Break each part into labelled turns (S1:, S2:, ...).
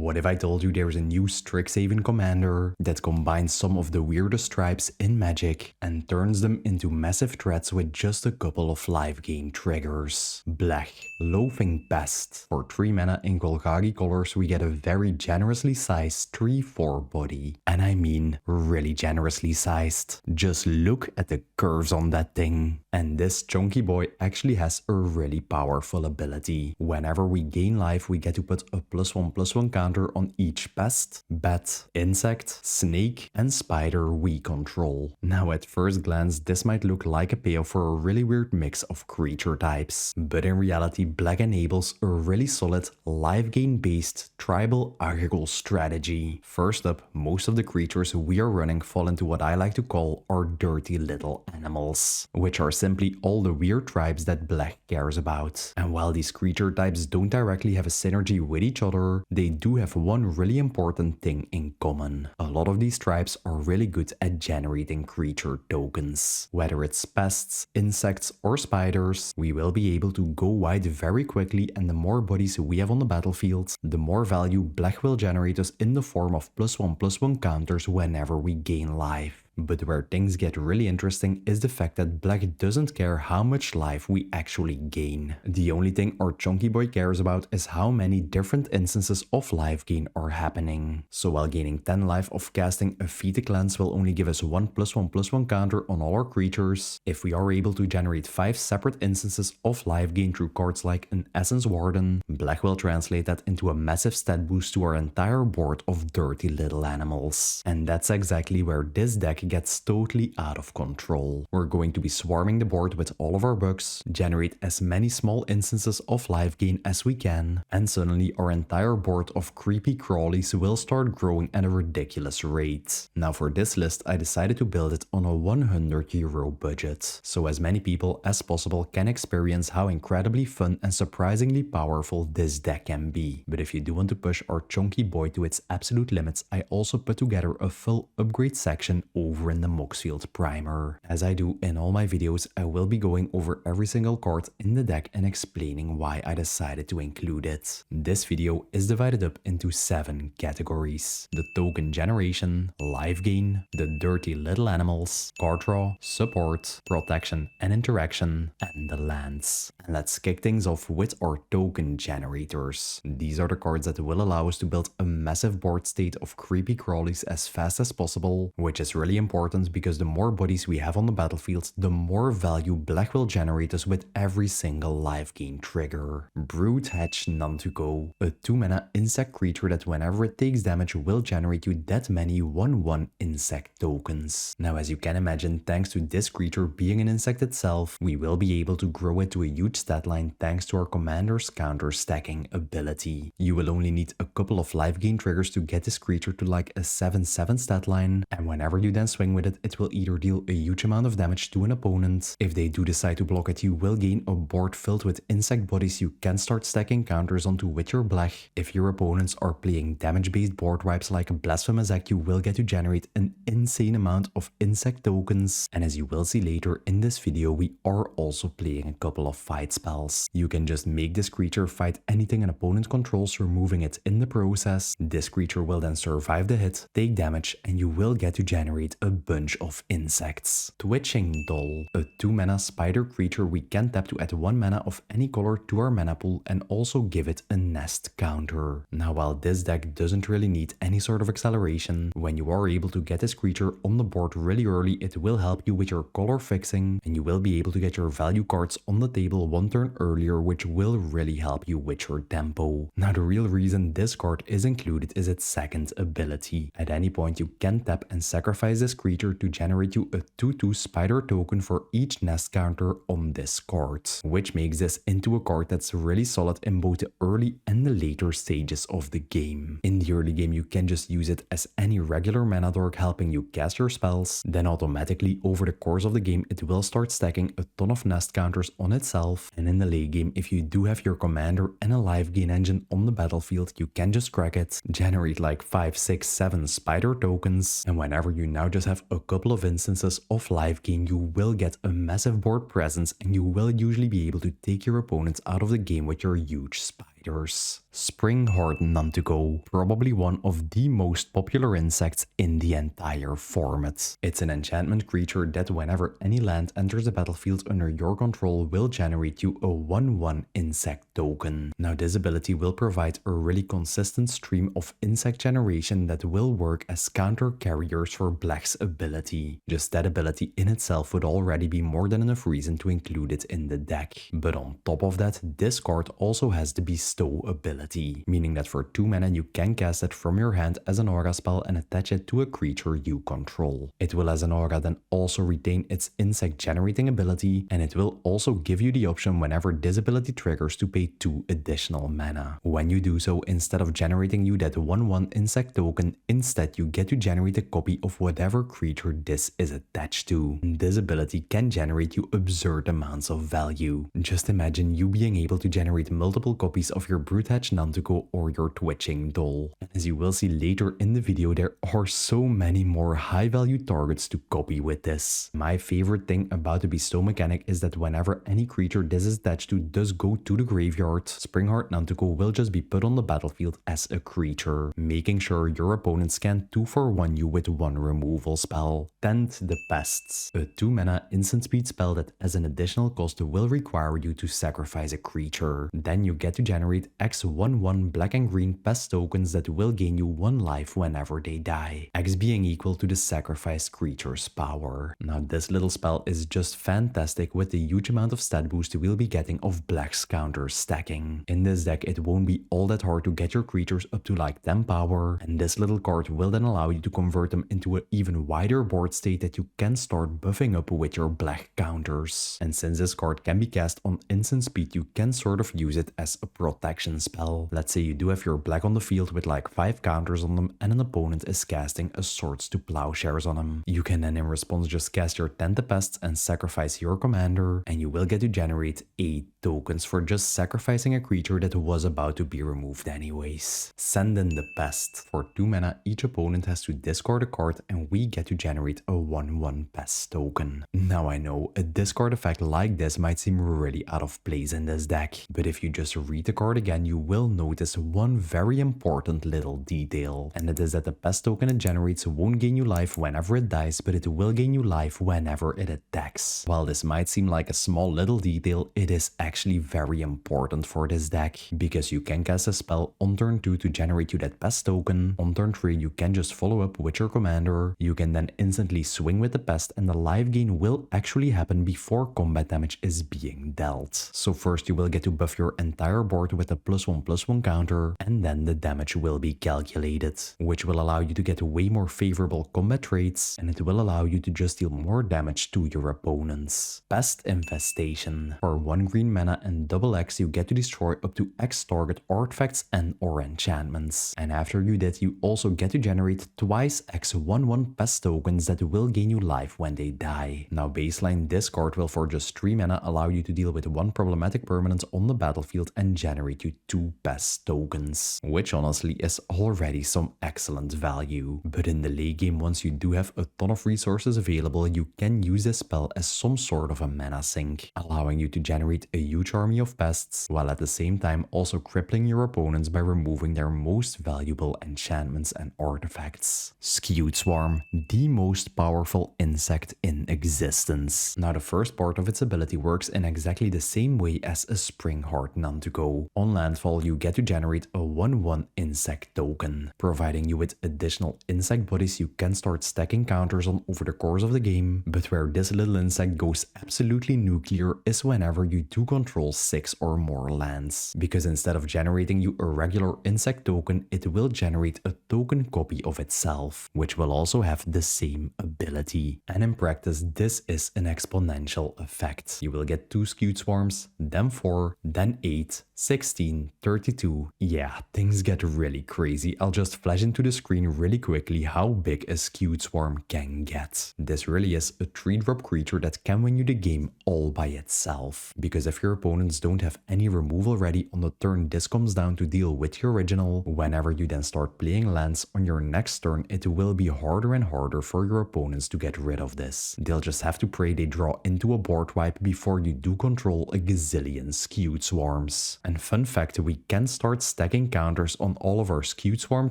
S1: What if I told you there's a new Strixhaven commander that combines some of the weirdest tribes in Magic and turns them into massive threats with just a couple of life gain triggers? Blech, Loafing Pest. For 3 mana in Golgari colors we get a very generously sized 3/4 body. And I mean really generously sized. Just look at the curves on that thing. And this chunky boy actually has a really powerful ability. Whenever we gain life, we get to put a +1/+1 counter on each pest, bat, insect, snake, and spider we control. Now at first glance, this might look like a payoff for a really weird mix of creature types. But in reality, Blech enables a really solid life gain based tribal aggro strategy. First up, most of the creatures we are running fall into what I like to call our dirty little animals, which are simply all the weird tribes that Blech cares about. And while these creature types don't directly have a synergy with each other, they do have one really important thing in common. A lot of these tribes are really good at generating creature tokens. Whether it's pests, insects, or spiders, we will be able to go wide very quickly, and the more bodies we have on the battlefield, the more value Blech will generate us in the form of +1/+1 counters whenever we gain life. But where things get really interesting is the fact that Blech doesn't care how much life we actually gain. The only thing our chunky boy cares about is how many different instances of life gain are happening. So while gaining 10 life of casting a Phytic Lance will only give us one +1/+1 counter on all our creatures, if we are able to generate 5 separate instances of life gain through cards like an Essence Warden, Blech will translate that into a massive stat boost to our entire board of dirty little animals. And that's exactly where this deck gets totally out of control. We're going to be swarming the board with all of our bugs, generate as many small instances of life gain as we can, and suddenly our entire board of creepy crawlies will start growing at a ridiculous rate. Now for this list, I decided to build it on a €100 budget, so as many people as possible can experience how incredibly fun and surprisingly powerful this deck can be. But if you do want to push our chunky boy to its absolute limits, I also put together a full upgrade section over in the Moxfield primer. As I do in all my videos, I will be going over every single card in the deck and explaining why I decided to include it. This video is divided up into 7 categories: the token generation, life gain, the dirty little animals, card draw, support, protection and interaction, and the lands. And let's kick things off with our token generators. These are the cards that will allow us to build a massive board state of creepy crawlies as fast as possible, which is really important because the more bodies we have on the battlefield, the more value Blech will generate us with every single life gain trigger. Brood Hatch Nantuko, a 2 mana insect creature that whenever it takes damage will generate you that many 1/1 insect tokens. Now as you can imagine, thanks to this creature being an insect itself, we will be able to grow it to a huge stat line thanks to our commander's counter stacking ability. You will only need a couple of life gain triggers to get this creature to like a 7/7 stat line, and whenever you then swing with it, it will either deal a huge amount of damage to an opponent. If they do decide to block it, you will gain a board filled with insect bodies you can start stacking counters onto with your Blech. If your opponents are playing damage-based board wipes like Blasphemous Act, you will get to generate an insane amount of insect tokens. And as you will see later in this video, we are also playing a couple of fight spells. You can just make this creature fight anything an opponent controls, removing it in the process. This creature will then survive the hit, take damage, and you will get to generate a bunch of insects. Twitching Doll, a 2 mana spider creature we can tap to add 1 mana of any color to our mana pool and also give it a nest counter. Now while this deck doesn't really need any sort of acceleration, when you are able to get this creature on the board really early, it will help you with your color fixing, and you will be able to get your value cards on the table 1 turn earlier, which will really help you with your tempo. Now the real reason this card is included is its second ability. At any point you can tap and sacrifice this creature to generate you a 2/2 spider token for each nest counter on this card, which makes this into a card that's really solid in both the early and the later stages of the game. In the early game you can just use it as any regular mana dork helping you cast your spells, then automatically over the course of the game it will start stacking a ton of nest counters on itself, and in the late game if you do have your commander and a life gain engine on the battlefield, you can just crack it, generate like 5, 6, 7 spider tokens, and whenever you now just have a couple of instances of life gain, you will get a massive board presence and you will usually be able to take your opponents out of the game with your huge spider. spiders. Springheart Nantuko, probably one of the most popular insects in the entire format. It's an enchantment creature that whenever any land enters the battlefield under your control will generate you a 1/1 insect token. Now this ability will provide a really consistent stream of insect generation that will work as counter carriers for Blech's ability. Just that ability in itself would already be more than enough reason to include it in the deck. But on top of that, this card also has the Bestow ability, meaning that for 2 mana you can cast it from your hand as an aura spell and attach it to a creature you control. It will as an aura then also retain its insect generating ability, and it will also give you the option whenever this ability triggers to pay 2 additional mana. When you do so, instead of generating you that 1/1 insect token, instead you get to generate a copy of whatever creature this is attached to. This ability can generate you absurd amounts of value. Just imagine you being able to generate multiple copies of your Brute-Hatch Nantuko or your Twitching Doll. As you will see later in the video, there are so many more high value targets to copy with this. My favorite thing about the Bestow mechanic is that whenever any creature this is attached to does go to the graveyard, Springheart Nantuko will just be put on the battlefield as a creature, making sure your opponents can 2-for-1 you with 1 removal spell. Tend the Pests, a 2 mana instant speed spell that as an additional cost will require you to sacrifice a creature. Then you get to generate X 1/1 black and green pest tokens that will gain you 1 life whenever they die, X being equal to the sacrificed creature's power. Now this little spell is just fantastic with the huge amount of stat boost we'll be getting of Blech's counter stacking. In this deck it won't be all that hard to get your creatures up to like 10 power, and this little card will then allow you to convert them into an even wider board state that you can start buffing up with your Blech counters. And since this card can be cast on instant speed, you can sort of use it as a protection spell. Let's say you do have your Blech on the field with like 5 counters on them and an opponent is casting a Swords to Plowshares on them. You can then in response just cast your Tend the Pests and sacrifice your commander, and you will get to generate 8 tokens for just sacrificing a creature that was about to be removed anyways. Send in the Pest. For 2 mana, each opponent has to discard a card and we get to generate a 1/1 Pest token. Now I know, a discard effect like this might seem really out of place in this deck, but if you just read the card again, you will notice one very important little detail, and it is that the Pest token it generates won't gain you life whenever it dies, but it will gain you life whenever it attacks. While this might seem like a small little detail, it is actually very important for this deck, because you can cast a spell on turn 2 to generate you that Pest token. On turn 3 you can just follow up with your commander, you can then instantly swing with the Pest, and the life gain will actually happen before combat damage is being dealt. So first you will get to buff your entire board with a +1/+1 counter, and then the damage will be calculated, which will allow you to get way more favorable combat traits, and it will allow you to just deal more damage to your opponents. Pest Infestation. For 1 green mana and double X, you get to destroy up to X target artifacts and or enchantments. And after you did, you also get to generate twice X 1/1 Pest tokens that will gain you life when they die. Now baseline, this card will for just 3 mana allow you to deal with 1 problematic permanent on the battlefield and generate you 2 Pest tokens, which honestly is already some excellent value. But in the late game, once you do have a ton of resources available, you can use this spell as some sort of a mana sink, allowing you to generate a huge army of pests, while at the same time also crippling your opponents by removing their most valuable enchantments and artifacts. Skewed Swarm, the most powerful insect in existence. Now the first part of its ability works in exactly the same way as a Springheart Nantuko. On landfall, you get to generate a 1/1 insect token, providing you with additional insect bodies you can start stacking counters on over the course of the game. But where this little insect goes absolutely nuclear is whenever you do control 6 or more lands, because instead of generating you a regular insect token, it will generate a token copy of itself, which will also have the same ability. And in practice, this is an exponential effect. You will get 2 Skewed Swarms, then 4, then 8, 16, 32. Yeah, things get really crazy. I'll just flash into the screen really quickly how big a Skewed Swarm can get. This really is a 3-drop creature that can win you the game all by itself, because if your opponents don't have any removal ready on the turn this comes down to deal with your original, whenever you then start playing lands on your next turn, it will be harder and harder for your opponents to get rid of this. They'll just have to pray they draw into a board wipe before you do control a gazillion Skewed Swarms. And fun fact, we can start stacking counters on all of our skewed swarm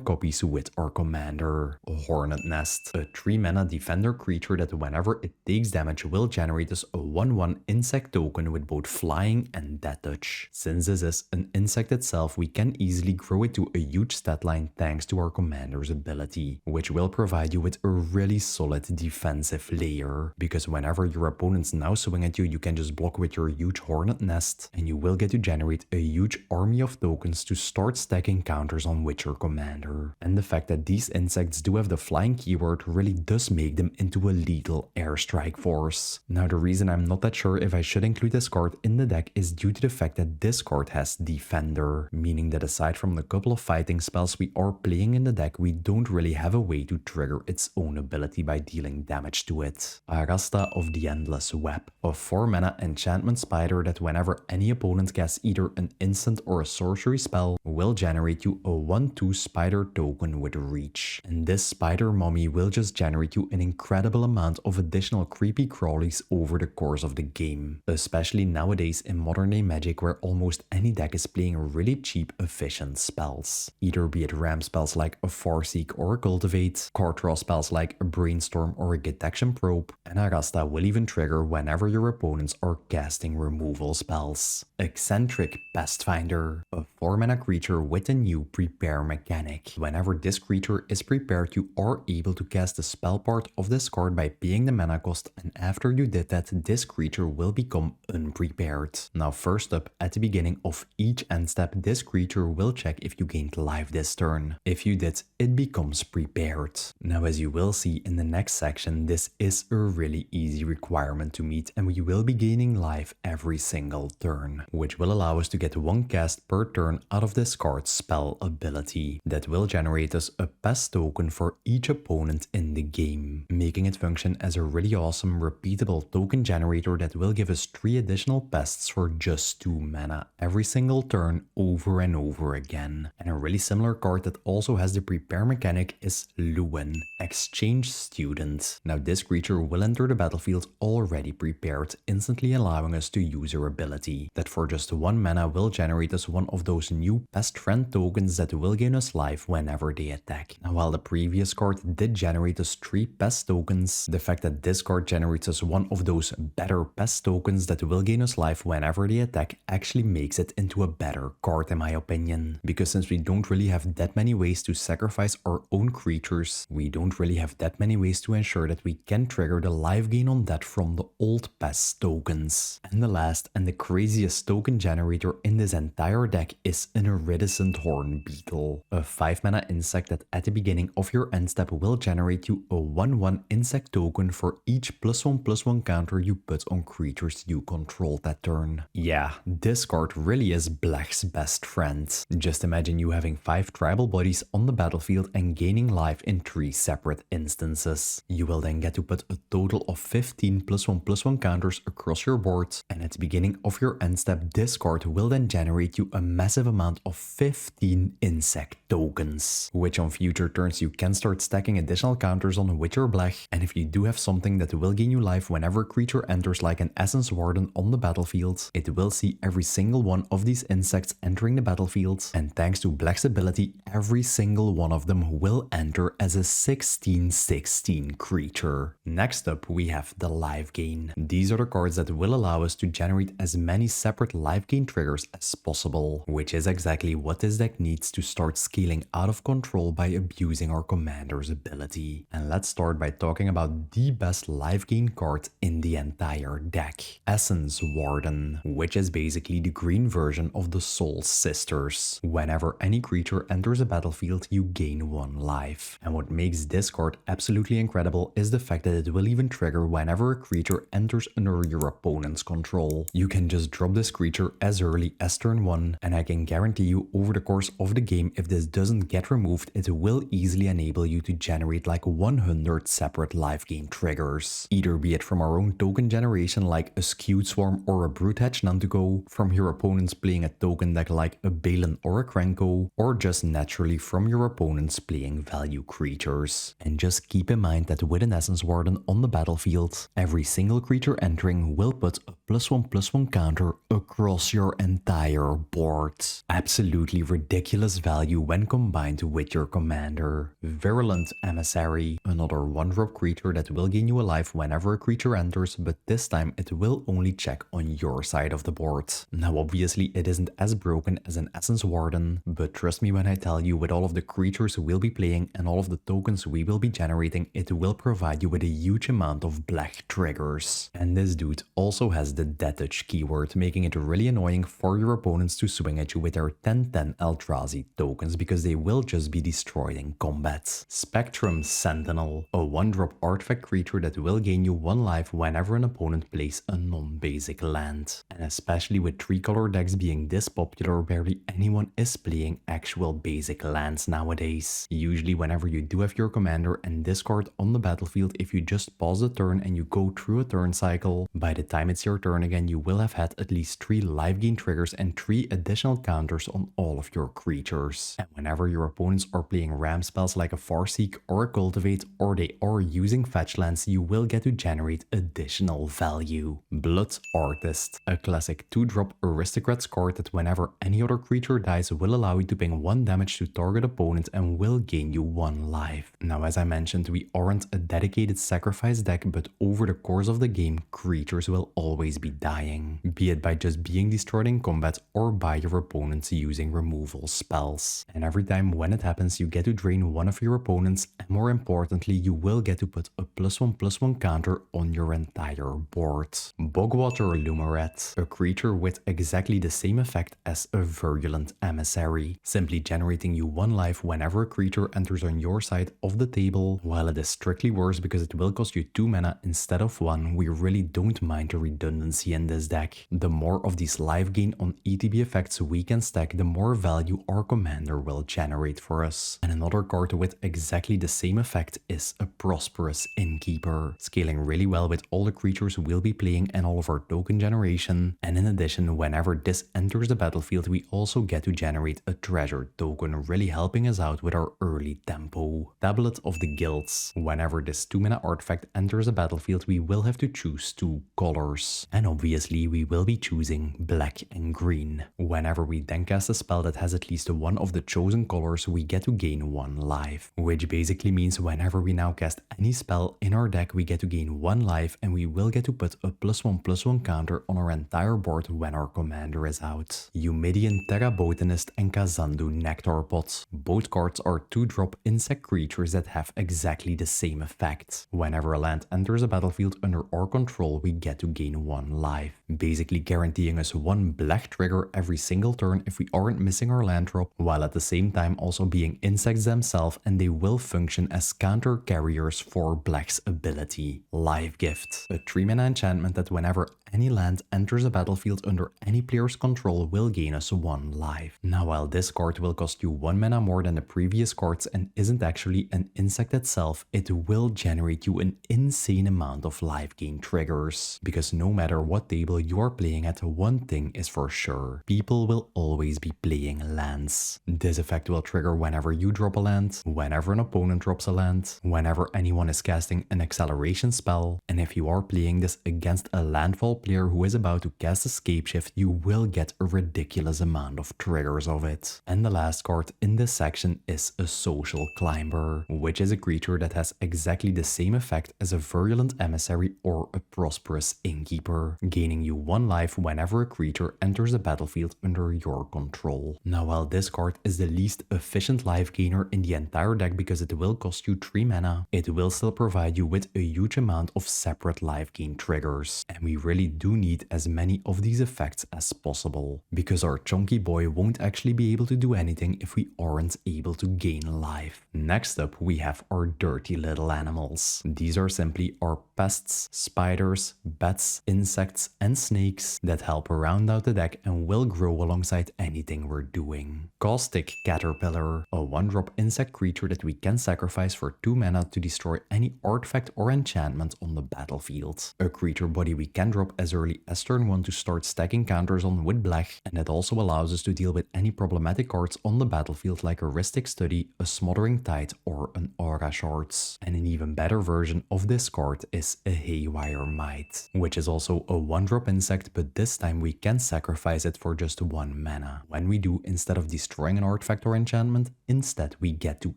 S1: copies with our commander. Hornet Nest, a 3-mana defender creature that whenever it takes damage will generate us a 1/1 insect token with both flying and death touch. Since this is an insect itself, we can easily grow it to a huge stat line thanks to our commander's ability, which will provide you with a really solid defensive layer, because whenever your opponents now swing at you, you can just block with your huge Hornet Nest, and you will get to generate a huge army of tokens to start stacking counters on with your commander. And the fact that these insects do have the flying keyword really does make them into a lethal airstrike force. Now the reason I'm not that sure if I should include this card in the deck is due to the fact that this card has Defender, meaning that aside from the couple of fighting spells we are playing in the deck, we don't really have a way to trigger its own ability by dealing damage to it. Arasta of the Endless Web, a 4-mana enchantment spider that whenever any opponent casts either an instant or a sorcery spell, will generate you a 1/2 spider token with reach. And this spider mummy will just generate you an incredible amount of additional creepy crawlies over the course of the game, especially nowadays in modern day Magic where almost any deck is playing really cheap efficient spells, either be it ram spells like a Farseek or a Cultivate, card draw spells like a Brainstorm or a Detection Probe, and Arasta will even trigger whenever your opponents are casting removal spells. Eccentric Pest Finder, a 4-mana creature with a new prepare mechanic. Whenever this creature is prepared, you are able to cast the spell part of this card by paying the mana cost, and after you did that, this creature will become unprepared. Now first up, at the beginning of each end step, this creature will check if you gained life this turn. If you did, it becomes prepared. Now as you will see in the next section, this is a really easy requirement to meet, and we will be gaining life every single turn, which will allow us to get 1 cast per turn out of this card's spell ability. That will generate us a pest token for each opponent in the game, making it function as a really awesome repeatable token generator that will give us 3 additional pests for just 2 mana every single turn over and over again. And a really similar card that also has the prepare mechanic is Lewin, Exchange Student. Now this creature will enter the battlefield already prepared, instantly allowing us to use her ability that for just 1 mana will generate us one of those new pest friend tokens that will gain us life whenever they attack. Now while the previous card did generate us 3 pest tokens, the fact that this card generates us one of those better pest tokens that will gain us life whenever they attack actually makes it into a better card in my opinion. Because since we don't really have that many ways to sacrifice our own creatures, we don't really have that many ways to ensure that we can trigger the life gain on that from the old pest tokens. And the last and the craziest token generator in this entire deck is an Iridescent Horn Beetle, a 5-mana insect that at the beginning of your end step will generate you a 1/1 insect token for each +1/+1 counter you put on creatures you control that turn. Yeah, this card really is Blech's best friend. Just imagine you having 5 tribal bodies on the battlefield and gaining life in 3 separate instances. You will then get to put a total of 15 +1/+1 counters across your board, and at the beginning of your end step, this card will then generate you a massive amount of 15 insect tokens, which on future turns you can start stacking additional counters on with your Blech. And if you do have something that will gain you life whenever a creature enters like an Essence Warden on the battlefield, it will see every single one of these insects entering the battlefield, and thanks to Blech's ability, every single one of them will enter as a 16/16 creature. Next up, we have the life gain. These are the cards that will allow us to generate as many separate life gain triggers as possible, which is exactly what this deck needs to start scaling out of control by abusing our commander's ability. And let's start by talking about the best life gain card in the entire deck, Essence Warden, which is basically the green version of the Soul Sisters. Whenever any creature enters a battlefield, you gain 1 life. And what makes this card absolutely incredible is the fact that it will even trigger whenever a creature enters under your opponent's control. You can just drop this creature as early as turn 1, and I can guarantee you over the course of the game, if this doesn't get removed, it will easily enable you to generate like 100 separate life gain triggers. Either be it from our own token generation like a Skewed Swarm or a Brute Hedge Nantuko, from your opponents playing a token deck like a Balin or a Krenko, or just naturally from your opponents playing value creatures. out. And just keep in mind that with an Essence Warden on the battlefield, every single creature entering will put a +1/+1 counter across your entire board. Absolutely ridiculous value when combined with your commander. Virulent Emissary, another 1-drop creature that will gain you a life whenever a creature enters, but this time it will only check on your side of the board. Now obviously it isn't as broken as an Essence Warden, but trust me when I tell you, with all of the creatures we'll be playing and all of the tokens we will be generating, it will provide you with a huge amount of Blech triggers. And this dude also has the Death Touch keyword, making it really annoying for your opponents to swing at you with their 10/10 Eldrazi tokens because they will just be destroyed in combat. Spectrum Sentinel, a 1-drop artifact creature that will gain you 1 life whenever an opponent plays a non-basic land. And especially with 3-color decks being this popular, barely anyone is playing actual basic lands nowadays. Usually whenever you do have your commander and discard on the battlefield, if you just pause the turn and you go through a turn cycle, by the time it's your turn again you will have had at least 3 life gain triggers and 3 additional counters on all of your creatures. And whenever your opponents are playing ram spells like a Farseek or a Cultivate, or they are using fetch lands, you will get to generate additional value. Blood Artist, a classic 2-drop aristocrats card that whenever any other creature dies will allow you to ping 1 damage to target opponent and will gain you 1 life. Now as I mentioned, we aren't a dedicated sacrifice deck, but over the course of the game, creatures will always be dying, be it by just being destroyed in combat or by your opponents using removal spells. And every time when it happens, you get to drain one of your opponents, and more importantly, you will get to put a +1/+1 counter on your entire board. Bogwater Lumaret, a creature with exactly the same effect as a Virulent Emissary, simply generating you 1 life whenever a creature enters on your side of the table. While it is strictly worse because it will cost you 2 mana instead of 1, we really don't mind the redundancy in this deck. The more of these life gain on ETB effects we can stack, the more value our commander will generate for us. And another card with exactly the same effect is a Prosperous Innkeeper, scaling really well with all the creatures we'll be playing and all of our token generation. And in addition, whenever this enters the battlefield, we also get to generate a treasure token, really helping us out with our early tempo. Tablet of the Guilds, whenever this 2-mana artifact enters the battlefield, we will have to choose 2 colors. And obviously we will be choosing black and green. Whenever we then cast a spell that has at least one of the chosen colors, we get to gain 1 life, which basically means whenever we now cast any spell in our deck, we get to gain 1 life, and we will get to put a +1/+1 counter on our entire board when our commander is out. Eumidian Terra Botanist and Kazandu Nectar Pot. Both cards are 2-drop insect creatures that have exactly the same effect. Whenever a land enters a battlefield under our control, we get to gain 1 life, basically guaranteeing us 1 Blech trigger every single turn if we aren't missing our land drop, while at the same time also being insects themselves, and they will function as counter carriers for Blech's ability. Life Gift, a 3-mana enchantment that whenever any land enters a battlefield under any player's control will gain us 1 life. Now while this card will cost you 1 mana more than the previous cards and isn't actually an insect itself, it will generate you an insane amount of life gain triggers. Because no matter what table you are playing at, one thing is for sure: people will always be playing lands. This effect will trigger whenever you drop a land, whenever an opponent drops a land, whenever anyone is casting an acceleration spell, and if you are playing this against a landfall player who is about to cast Escape Shift, you will get a ridiculous amount of triggers of it. And the last card in this section is a Social Climber, which is a creature that has exactly the same effect as a Virulent Emissary or a Prosperous Innkeeper, gaining you 1 life whenever a creature enters the battlefield under your control. Now while this card is the least efficient life gainer in the entire deck because it will cost you 3 mana, it will still provide you with a huge amount of separate life gain triggers, and we really do need as many of these effects as possible, because our chunky boy won't actually be able to do anything if we aren't able to gain life. Next up we have our dirty little animals. These are simply our pests, spiders, bats, insects and snakes that help round out the deck and will grow alongside anything we're doing. Caustic Caterpillar, a 1-drop insect creature that we can sacrifice for 2 mana to destroy any artifact or enchantment on the battlefield. A creature body we can drop as early as turn 1 to start stacking counters on with Blech, and that also allows us to deal with any problematic cards on the battlefield like a Ristic Study, a Smothering Tide, or an Aura Shards. And an even better version of this card is a Haywire Might, which is also a 1-drop insect, but this time we can sacrifice it for just 1 mana. When we do, instead of destroying an artifact or enchantment, instead we get to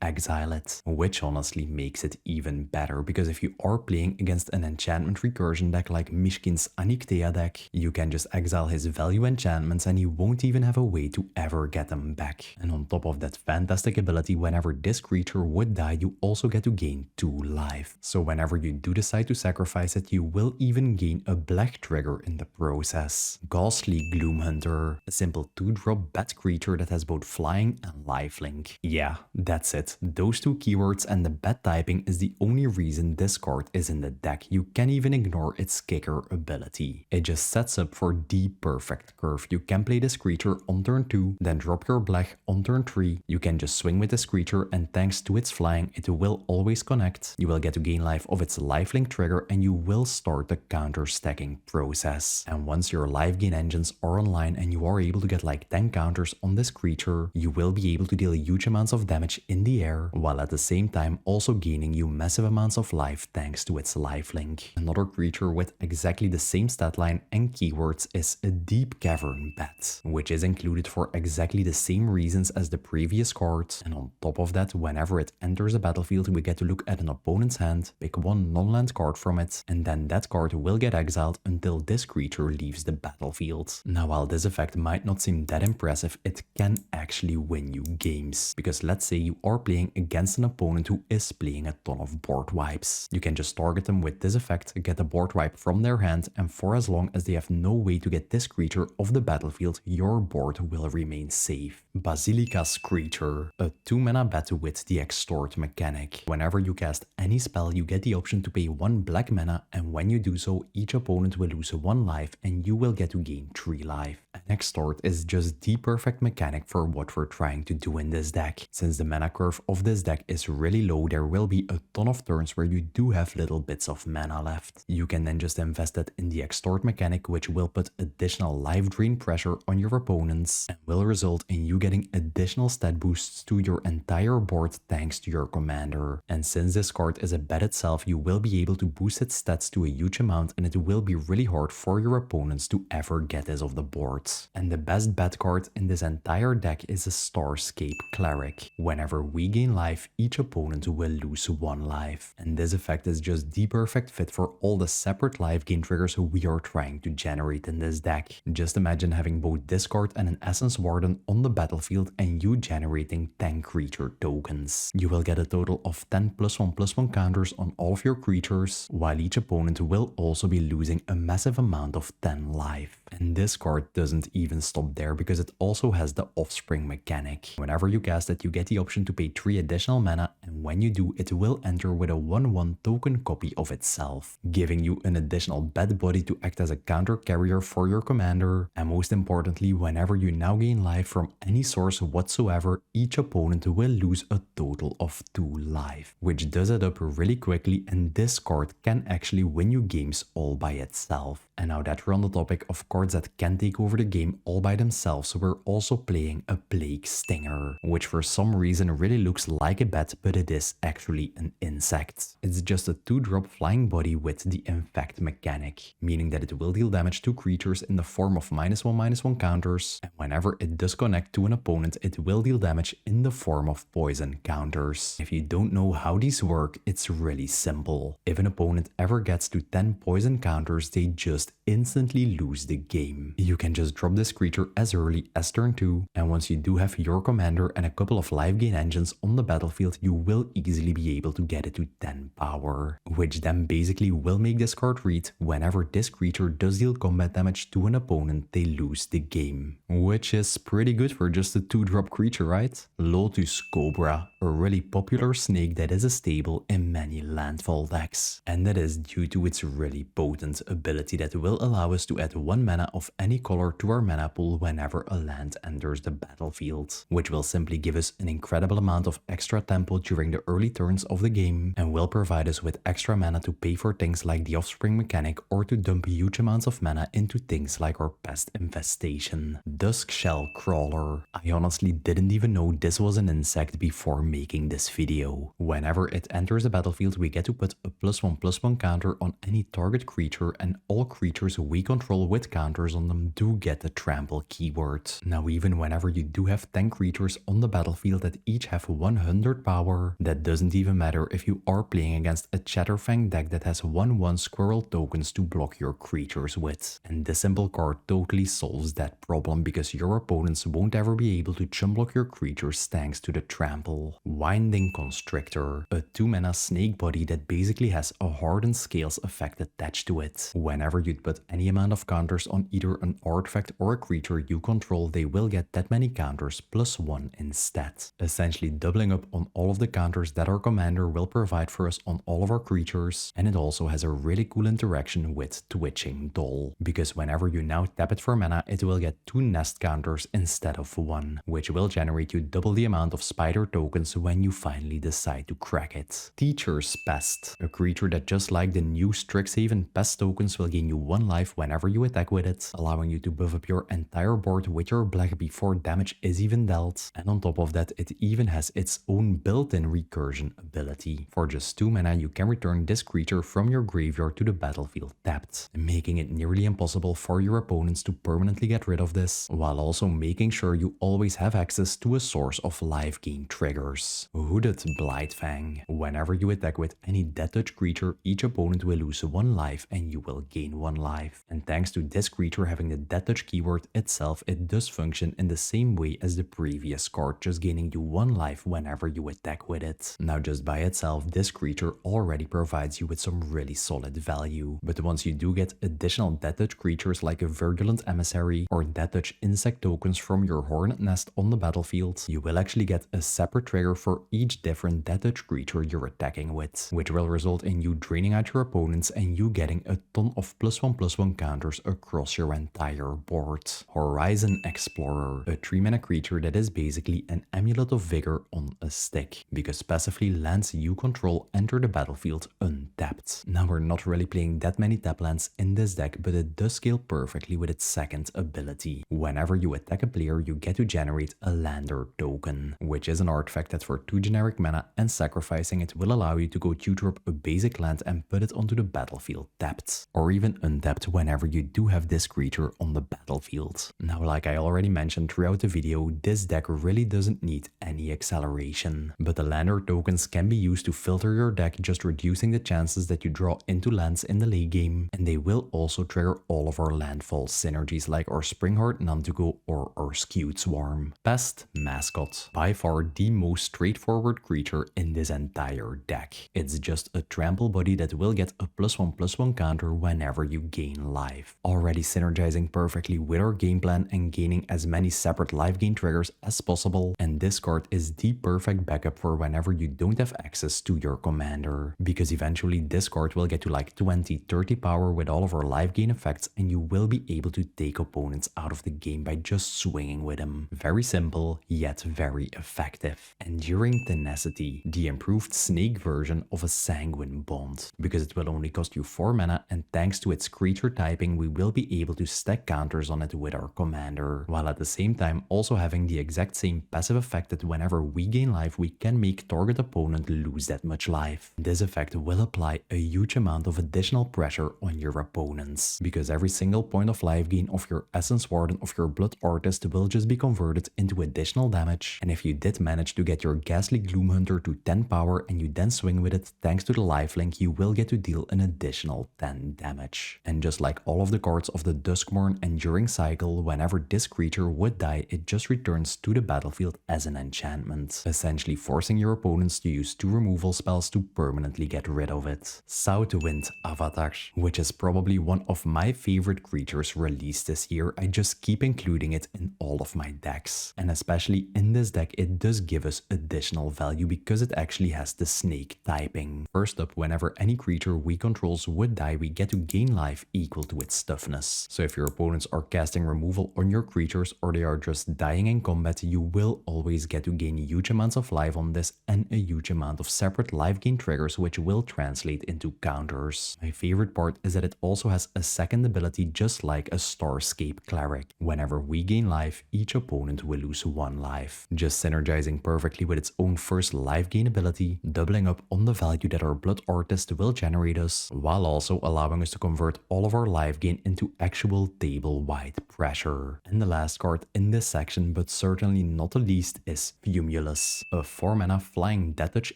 S1: exile it, which honestly makes it even better, because if you are playing against an enchantment recursion deck like Mishkin's Aniktea deck, you can just exile his value enchantments and you won't even have a way to ever get them back. And on top of that fantastic ability, whenever this creature would die, you also get to gain 2 life. So whenever you do decide to sacrifice it, you will even gain a Blech trigger in the process. Ghastly Gloomhunter, a simple 2-drop bat creature that has both flying and lifelink. Yeah, that's it. Those 2 keywords and the bat typing is the only reason this card is in the deck. You can even ignore its kicker ability. It just sets up for the perfect curve. You can play this creature on turn 2, then drop your Blech on turn 3. You can just swing with this creature, and thanks to its flying, it will always connect. You will get to gain life of its lifelink trigger, and you will start the counter stacking process. And once your life gain engines are online and you are able to get like 10 counters on this creature, you will be able to deal huge amounts of damage in the air, while at the same time also gaining you massive amounts of life thanks to its lifelink. Another creature with exactly the same stat line and keywords is a Deep Cavern Bat, which is included for exactly the same reasons as the previous card. And on top of that, whenever it enters the battlefield, we get to look at an opponent's hand, pick 1 non-land card from it, and then that card will get exiled until this creature leaves the battlefield. Now, while this effect might not seem that impressive, it can actually win you games. Because let's say you are playing against an opponent who is playing a ton of board wipes. You can just target them with this effect, get a board wipe from their hand, and for as long as they have no way to get this creature off the battlefield, your board will remain safe. Basilica's Creature, a 2-mana bat with the Extort mechanic. Whenever you cast any spell, you get the option to pay 1 black mana, and when you do so, each opponent will lose 1 life and you will get to gain 3 life. An Extort is just the perfect mechanic for what we're trying to do in this deck. Since the mana curve of this deck is really low, there will be a ton of turns where you do have little bits of mana left. You can then just invest it in the Extort mechanic, which will put additional life drain pressure on your opponents and will result in you getting additional stat boosts to your entire board thanks to your commander. And since this card is a bat itself, you will be able to boost its stats to a huge amount, and it will be really hard for your opponents to ever get this off the board. And the best bat card in this entire deck is a Starscape Cleric. Whenever we gain life, each opponent will lose 1 life. And this effect is just the perfect fit for all the separate life gain triggers we are trying to generate in this deck. Just imagine having both this card and an Essence Warden on the battlefield and you generating 10 creature tokens. You will get a total of 10 +1/+1 counters on all of your creatures, while each opponent will also be losing a massive amount of 10 life. And this card doesn't even stop there, because it also has the Offspring mechanic. Whenever you cast it, you get the option to pay 3 additional mana, and when you do, it will enter with a 1/1 token copy of itself, giving you an additional bat body to act as a counter carrier for your commander. And most importantly, whenever you now gain life from any source whatsoever, each opponent will lose a total of 2 life, which does add up really quickly, and this card can actually win you games all by itself. And now that we're on the topic of cards that can take over the game all by themselves, we're also playing a Plague Stinger, which for some reason really looks like a bat, but it is actually an insect. It's just a 2-drop flying body with the Infect mechanic, meaning that it will deal damage to creatures in the form of -1/-1 counters, and whenever it does connect to an opponent, it will deal damage in the form of poison counters. If you don't know how these work, it's really simple. If an opponent ever gets to 10 poison counters, they just instantly lose the game. You can just drop this creature as early as turn 2, and once you do have your commander and a couple of life gain engines on the battlefield, you will easily be able to get it to 10 power, which then basically will make this card read: whenever this creature does deal combat damage to an opponent, they lose the game. Which is pretty good for just a 2-drop creature, right? Lotus Cobra, a really popular snake that is a staple in many landfall decks, and that is due to its really potent ability that will will allow us to add 1 mana of any color to our mana pool whenever a land enters the battlefield, which will simply give us an incredible amount of extra tempo during the early turns of the game and will provide us with extra mana to pay for things like the offspring mechanic or to dump huge amounts of mana into things like our pest infestation. Dusk Shell Crawler. I honestly didn't even know this was an insect before making this video. Whenever it enters the battlefield, we get to put a +1/+1 counter on any target creature, and all creatures we control with counters on them do get the trample keyword. Now even whenever you do have 10 creatures on the battlefield that each have 100 power, that doesn't even matter if you are playing against a Chatterfang deck that has 1/1 squirrel tokens to block your creatures with. And this simple card totally solves that problem because your opponents won't ever be able to chum block your creatures thanks to the trample. Winding Constrictor, a 2 mana snake body that basically has a hardened scales effect attached to it. Whenever you'd put any amount of counters on either an artifact or a creature you control, they will get that many counters +1 instead, essentially doubling up on all of the counters that our commander will provide for us on all of our creatures. And it also has a really cool interaction with Twitching Doll, because whenever you now tap it for mana, it will get 2 nest counters instead of 1, which will generate you double the amount of spider tokens when you finally decide to crack it. Teacher's Pest, a creature that just like the new Strixhaven Pest tokens will gain you 1 life whenever you attack with it, allowing you to buff up your entire board with your Blech before damage is even dealt. And on top of that, it even has its own built-in recursion ability. For just 2 mana, you can return this creature from your graveyard to the battlefield tapped, making it nearly impossible for your opponents to permanently get rid of this, while also making sure you always have access to a source of life gain triggers. Hooded Blightfang. Whenever you attack with any Death Touch creature, each opponent will lose 1 life and you will gain 1 life. And thanks to this creature having the Death Touch keyword itself, it does function in the same way as the previous card, just gaining you 1 life whenever you attack with it. Now just by itself, this creature already provides you with some really solid value, but once you do get additional Death Touch creatures like a Virulent Emissary or Death Touch insect tokens from your Hornet Nest on the battlefield, you will actually get a separate trigger for each different Death Touch creature you're attacking with, which will result in you draining out your opponents and you getting a ton of +1/+1 counters across your entire board. Horizon Explorer, a 3 mana creature that is basically an Amulet of Vigor on a stick, because passively lands you control enter the battlefield untapped. Now we're not really playing that many tap lands in this deck, but it does scale perfectly with its second ability. Whenever you attack a player, you get to generate a Lander token, which is an artifact that for 2 generic mana, and sacrificing it will allow you to go tutor up a basic land and put it onto the battlefield tapped, or even untapped whenever you do have this creature on the battlefield. Now, like I already mentioned throughout the video, this deck really doesn't need any acceleration, but the Lander tokens can be used to filter your deck, just reducing the chances that you draw into lands in the late game, and they will also trigger all of our landfall synergies like our Springheart Nantuko or our Skewed Swarm. Pest Mascot, by far the most straightforward creature in this entire deck. It's just a trample body that will get a +1/+1 counter whenever you gain life, already synergizing perfectly with our game plan and gaining as many separate life gain triggers as possible. And this card is the perfect backup for whenever you don't have access to your commander, because eventually this card will get to like 20-30 power with all of our life gain effects, and you will be able to take opponents out of the game by just swinging with them. Very simple, yet very effective. Enduring Tenacity, the improved snake version of a Sanguine Bond, because it will only cost you 4 mana, and thanks to its creature typing, we will be able to stack counters on it with our commander, while at the same time also having the exact same passive effect that whenever we gain life, we can make target opponent lose that much life. This effect will apply a huge amount of additional pressure on your opponents, because every single point of life gain of your Essence Warden of your Blood Artist will just be converted into additional damage, and if you did manage to get your Ghastly Gloomhunter to 10 power and you then swing with it, thanks to the lifelink, you will get to deal an additional 10 damage. And just like all of the cards of the Duskmourn Enduring Cycle, whenever this creature would die, it just returns to the battlefield as an enchantment, essentially forcing your opponents to use 2 removal spells to permanently get rid of it. with Southwind Avatar, which is probably one of my favorite creatures released this year. I just keep including it in all of my decks. And especially in this deck, it does give us additional value because it actually has the snake typing. First up, whenever any creature we controls would die, we get to gain life equal to its toughness. So if your opponents are casting removal on your creatures or they are just dying in combat, you will always get to gain huge amounts of life on this and a huge amount of separate life gain triggers, which will translate into counters. My favorite part is that it also has a second ability just like a Starscape Cleric. Whenever we gain life, each opponent will lose 1 life, just synergizing perfectly with its own first life gain ability, doubling up on the value that our Blood Artist will generate us, while also allowing us to convert all of our life gain into actual table-wide pressure. And the last card in this section, but certainly not the least, is Fumulus, a 4-mana flying death touch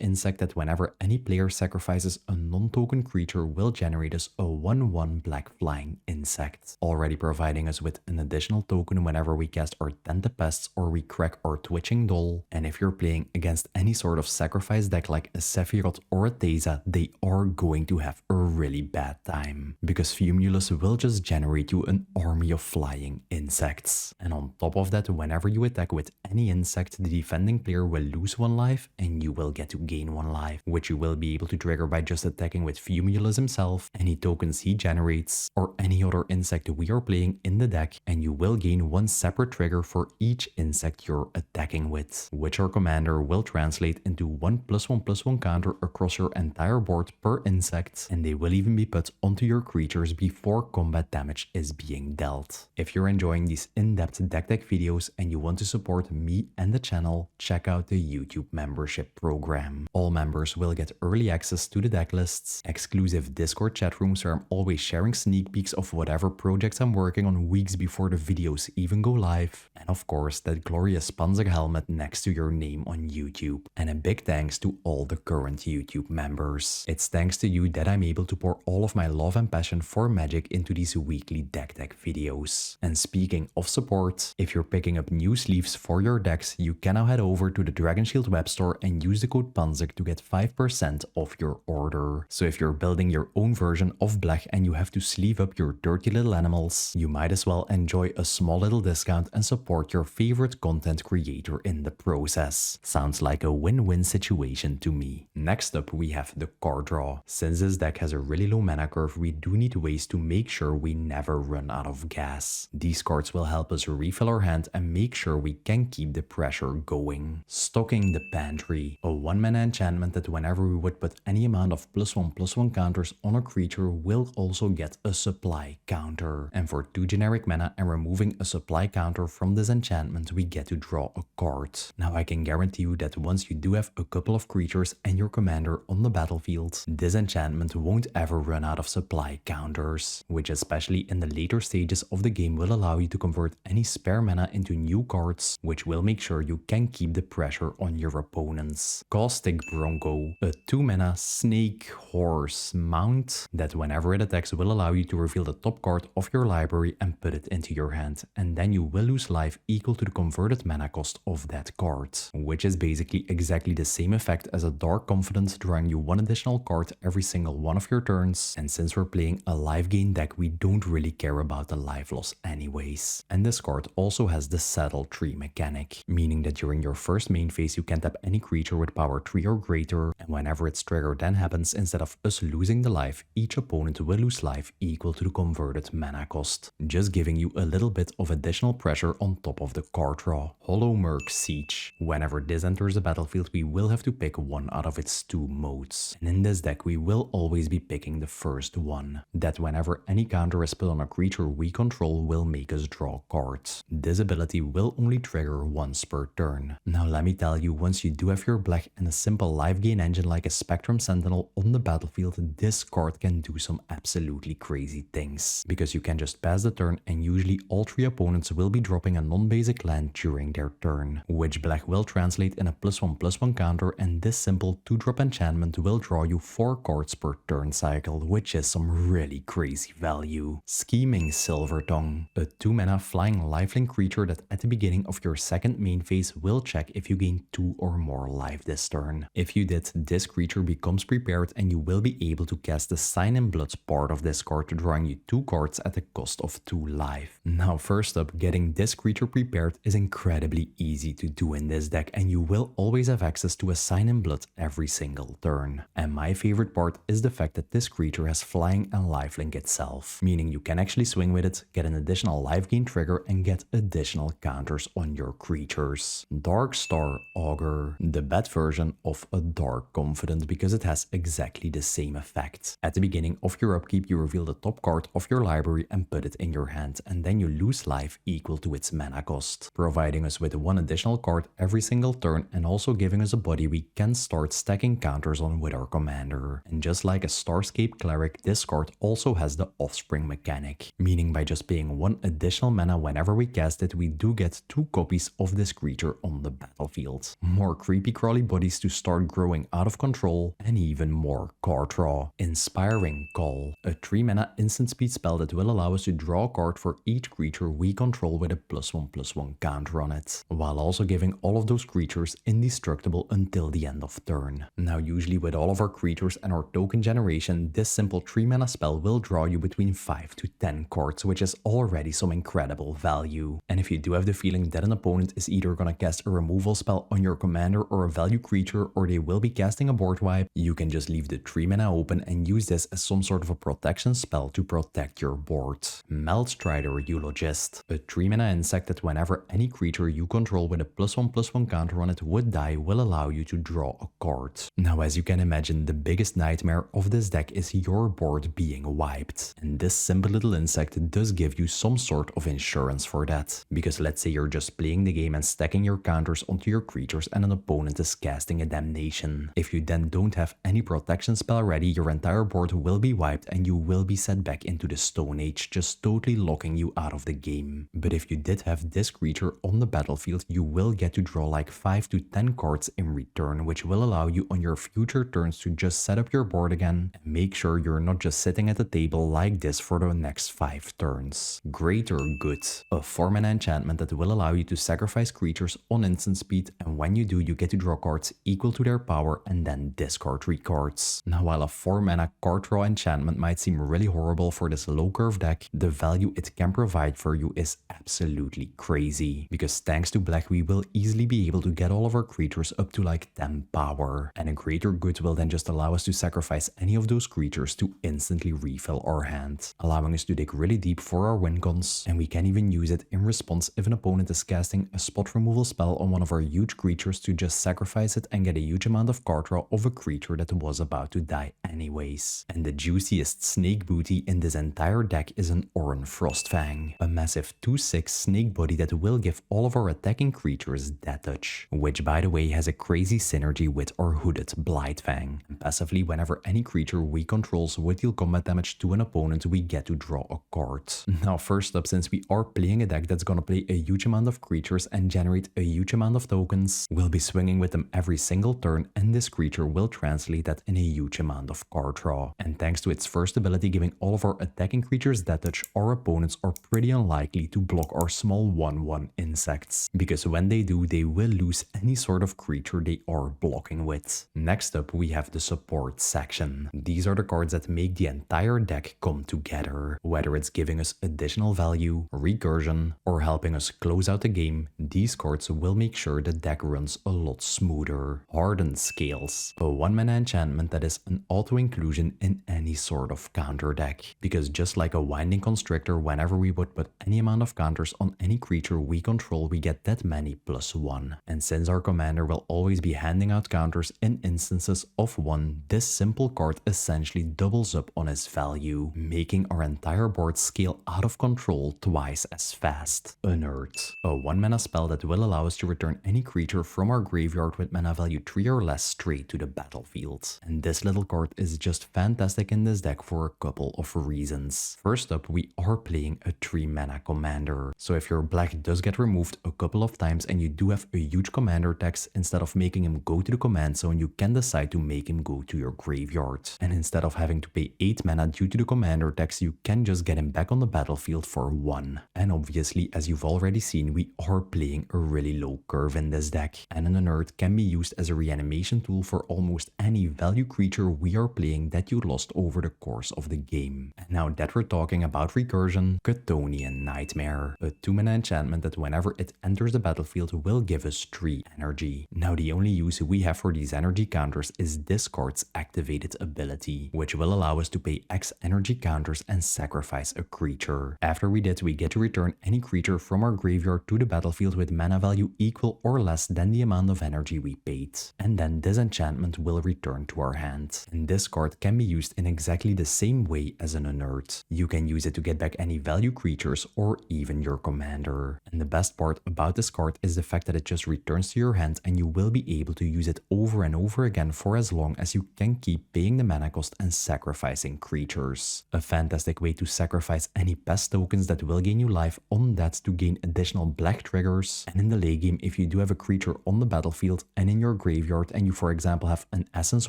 S1: insect that whenever any player sacrifices a non-token creature will generate us a 1/1 black flying insect, already providing us with an additional token whenever we cast our Pests or we crack our Twitching Doll. And if you're playing against any sort of sacrifice deck like a Sephiroth or a Teza, they are going to have a really bad time, because Fumulus will just generate you an army of flying insects. And on top of that, whenever you attack with any insect, the defending player will lose 1 life and you will get to gain 1 life, which you will be able to trigger by just attacking with Fumulus himself, any tokens he generates, or any other insect we are playing in the deck, and you will gain 1 separate trigger for each insect you're attacking with, which our commander will translate into 1+1/+1 counter across your entire board per insect, and they will even be put onto your creatures before combat damage is being dealt. If you're enjoying these in-depth deck videos and you want to support me and the channel, check out the YouTube membership program. All members will get early access to the deck lists, exclusive Discord chat rooms where I'm always sharing sneak peeks of whatever projects I'm working on weeks before the videos even go live, and of course that glorious Panzer helmet next to your name on YouTube. And a big thanks to all the current YouTube members. It's thanks to you that I'm able to pour all of my love and passion for Magic into these weekly deck videos. And speaking of support, if you're picking up new sleeves for your decks, you can now head over to the Dragon Shield web store and use the code Panzer to get 5% off your order. So if you're building your own version of Blech and you have to sleeve up your dirty little animals, you might as well enjoy a small little discount and support your favorite content creator in the process. Sounds like a win-win situation to me. Next up, we have the card draw. Since this deck has a really low mana curve, we do need ways to make sure we never run out of gas. These cards will help us refill our hand and make sure we can keep the pressure going. Stocking the Pantry, a 1-mana enchantment that whenever we would put any amount of +1/+1 counters on a creature will also get a supply counter. And for 2 generic mana and removing a supply counter from this enchantment, we get to draw a card. Now I can guarantee you that once you do have a couple of creatures and your commander on the battlefield, this enchantment won't ever run out of supply counters, which especially in the later stages of the game will allow you to convert any spare mana into new cards, which will make sure you can keep the pressure on your opponents. Caustic Bronco, a 2-mana snake horse mount that whenever it attacks will allow you to reveal the top card of your library and put it into your hand, and then you will lose life equal to the converted mana cost of that card, which is basically exactly the same effect as a Dark Confidence, drawing you 1 additional card every single one of your turns. And since we're playing a life gain deck, we don't really care about the life loss anyways. And this card also has the Saddle Tree mechanic, meaning that during your first main phase you can tap any creature with power 3 or greater, and whenever its trigger then happens, instead of us losing the life, each opponent will lose life equal to the converted mana cost, just giving you a little bit of additional pressure on top of the card draw. Hollow Merc Siege. Whenever this enters the battlefield, we will have to pick one out of its 2 modes, and in this deck we will always be picking the first one, that whenever any counter is put on a creature we control will make us draw cards. This ability will only trigger once per turn. Now let me tell you, once you do have your Blech and a simple life gain engine like a Spectrum Sentinel on the battlefield, this card can do some absolutely crazy things, because you can just pass the turn and usually all 3 opponents will be dropping a non-basic land during their turn, which Blech will translate in a +1/+1 counter, and this simple 2-drop enchantment will draw you 4 cards per turn cycle, which is some really crazy value. Scheming Silvertongue, a 2-mana flying lifelink creature that at the beginning of your second main phase will check if you gain 2 or more life this turn. If you did, this creature becomes prepared prepared and you will be able to cast the Sign in Blood part of this card, drawing you 2 cards at the cost of 2 life. Now first up, getting this creature prepared is incredibly easy to do in this deck, and you will always have access to a Sign in Blood every single turn. And my favorite part is the fact that this creature has flying and lifelink itself, meaning you can actually swing with it, get an additional life gain trigger and get additional counters on your creatures. Dark Star Augur, the bad version of a Dark Confidant because it has exactly the same effect. At the beginning of your upkeep, you reveal the top card of your library and put it in your hand, and then you lose life equal to its mana cost, providing us with 1 additional card every single turn and also giving us a body we can start stacking counters on with our commander. And just like a Starscape Cleric, this card also has the Offspring mechanic, meaning by just paying 1 additional mana whenever we cast it, we do get 2 copies of this creature on the battlefield. More creepy crawly bodies to start growing out of control, and even more card draw. Inspiring Call, a 3 mana instant speed spell that will allow us to draw a card for each creature we control with a +1/+1 counter on it, while also giving all of those creatures indestructible until the end of turn. Now usually with all of our creatures and our token generation, this simple 3 mana spell will draw you between 5 to 10 cards, which is already some incredible value. And if you do have the feeling that an opponent is either gonna cast a removal spell on your commander or a value creature, or they will be casting a board wipe, you can just leave the 3 mana open and use this as some sort of a protection spell to protect your board. Meltstrider Eulogist, a 3 mana insect that whenever any creature you control with a +1/+1 counter on it would die, will allow you to draw a card. Now as you can imagine, the biggest nightmare of this deck is your board being wiped, and this simple little insect does give you some sort of insurance for that, because let's say you're just playing the game and stacking your counters onto your creatures and an opponent is casting a Damnation. If you then don't have any protection spell ready, your entire board will be wiped and you will be set back into the Stone Age, just totally locking you out of the game. But if you did have this creature on the battlefield, you will get to draw like 5 to 10 cards in return, which will allow you on your future turns to just set up your board again and make sure you're not just sitting at the table like this for the next 5 turns. Greater Good, a 4 mana enchantment that will allow you to sacrifice creatures on instant speed, and when you do, you get to draw cards equal to their power and then discard 3 cards. Now while a 4 mana card draw enchantment might seem really horrible for this low curve deck, the value it can provide for you is absolutely crazy, because thanks to Blech we will easily be able to get all of our creatures up to like 10 power, and a Greater Good will then just allow us to sacrifice any of those creatures to instantly refill our hand, allowing us to dig really deep for our win cons, and we can even use it in response if an opponent is casting a spot removal spell on one of our huge creatures to just sacrifice it and get a huge amount of card draw of a creature that was about to die anyways. And the juiciest snake booty in this entire deck is an Oran Frostfang, a massive 2/6 snake body that will give all of our attacking creatures Death Touch, which by the way has a crazy synergy with our hooded Blightfang. And passively, whenever any creature we control would deal combat damage to an opponent, we get to draw a card. Now first up, since we are playing a deck that's gonna play a huge amount of creatures and generate a huge amount of tokens, we'll be swinging with them every single turn, and this creature will translate that in a huge amount of card draw. And thanks to its first ability giving all of our attacking creatures Death Touch, our opponents are pretty unlikely to block our small 1/1 insects, because when they do, they will lose any sort of creature they are blocking with. Next up, we have the support section. These are the cards that make the entire deck come together. Whether it's giving us additional value, recursion, or helping us close out the game, these cards will make sure the deck runs a lot smoother. Hardened Scales, a 1 mana enchantment that is an auto inclusion in any sort of counter deck, because just like a Winding Constrictor, whenever we would put any amount of counters on any creature we control, we get that many +1. And since our commander will always be handing out counters in instances of 1, this simple card essentially doubles up on its value, making our entire board scale out of control twice as fast. Unearth, a 1 mana spell that will allow us to return any creature from our graveyard with mana value 3 or less straight to the battlefield. And this little card is just fantastic in this deck for a couple of reasons. First up, we are playing a 3 mana commander, so if your black does get removed a couple of times and you do have a huge commander text, instead of making him go to the command zone, you can decide to make him go to your graveyard. And instead of having to pay 8 mana due to the commander text, you can just get him back on the battlefield for 1. And obviously, as you've already seen, we are playing a really low curve in this deck, and an Unearth can be used as a reanimation tool for almost any value value creature we are playing that you lost over the course of the game. And now that we're talking about recursion, Chthonian Nightmare, a 2-mana enchantment that whenever it enters the battlefield will give us 3 energy. Now the only use we have for these energy counters is discard's activated ability, which will allow us to pay X energy counters and sacrifice a creature. After we did, we get to return any creature from our graveyard to the battlefield with mana value equal or less than the amount of energy we paid. And then this enchantment will return to our hand. And this card can be used in exactly the same way as an unearthed. You can use it to get back any value creatures or even your commander. And the best part about this card is the fact that it just returns to your hand and you will be able to use it over and over again for as long as you can keep paying the mana cost and sacrificing creatures. A fantastic way to sacrifice any pest tokens that will gain you life on that to gain additional black triggers. And in the late game, if you do have a creature on the battlefield and in your graveyard and you for example have an Essence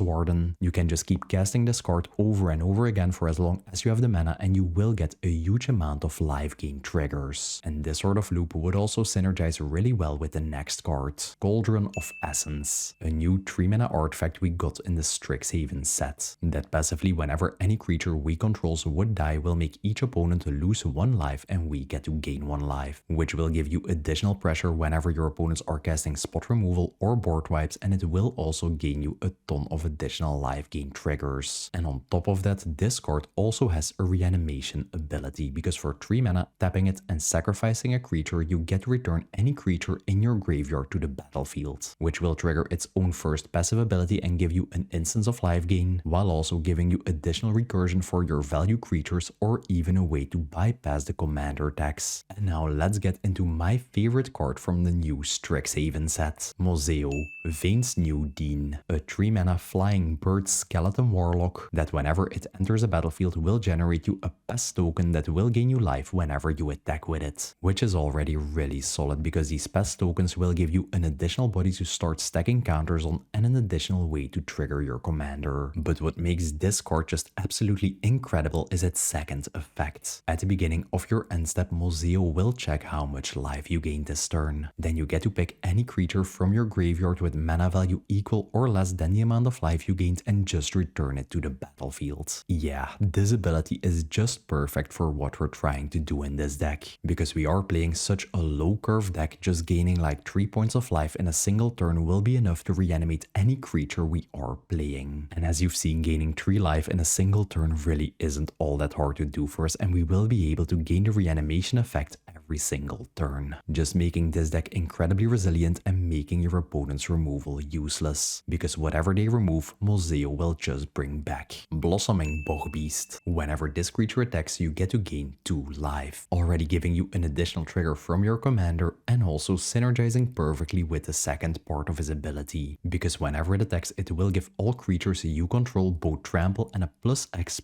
S1: Warden, you can just keep casting this card over and over again for as long as you have the mana and you will get a huge amount of life gain triggers. And this sort of loop would also synergize really well with the next card, Cauldron of Essence, a new 3-mana artifact we got in the Strixhaven set, that passively whenever any creature we control would die will make each opponent lose 1 life and we get to gain 1 life, which will give you additional pressure whenever your opponents are casting spot removal or board wipes, and it will also gain you a ton of additional life gain triggers. And on top of that, this card also has a reanimation ability, because for 3 mana, tapping it and sacrificing a creature, you get to return any creature in your graveyard to the battlefield, which will trigger its own first passive ability and give you an instance of life gain, while also giving you additional recursion for your value creatures or even a way to bypass the commander tax. And now let's get into my favorite card from the new Strixhaven set, Moseo, Vane's New Dean, a 3-mana flying bird skeleton warlock that whenever it enters a battlefield will generate you a pest token that will gain you life whenever you attack with it, which is already really solid because these pest tokens will give you an additional body to start stacking counters on and an additional way to trigger your commander. But what makes this card just absolutely incredible is its second effect. At the beginning of your end step, Moseo will check how much life you gained this turn. Then you get to pick any creature from your graveyard with mana value equal or less than the amount of life you gained and just return it to the battlefield. Yeah, this ability is just perfect for what we're trying to do in this deck, because we are playing such a low curve deck. Just gaining like 3 points of life in a single turn will be enough to reanimate any creature we are playing. And as you've seen, gaining 3 life in a single turn really isn't all that hard to do for us, and we will be able to gain the reanimation effect every single turn, just making this deck incredibly resilient and making your opponent's removal useless, because whatever they remove, Moseo will just bring back. Blossoming Bogbeast. Whenever this creature attacks, you get to gain 2 life, already giving you an additional trigger from your commander and also synergizing perfectly with the second part of his ability, because whenever it attacks, it will give all creatures you control both trample and a +X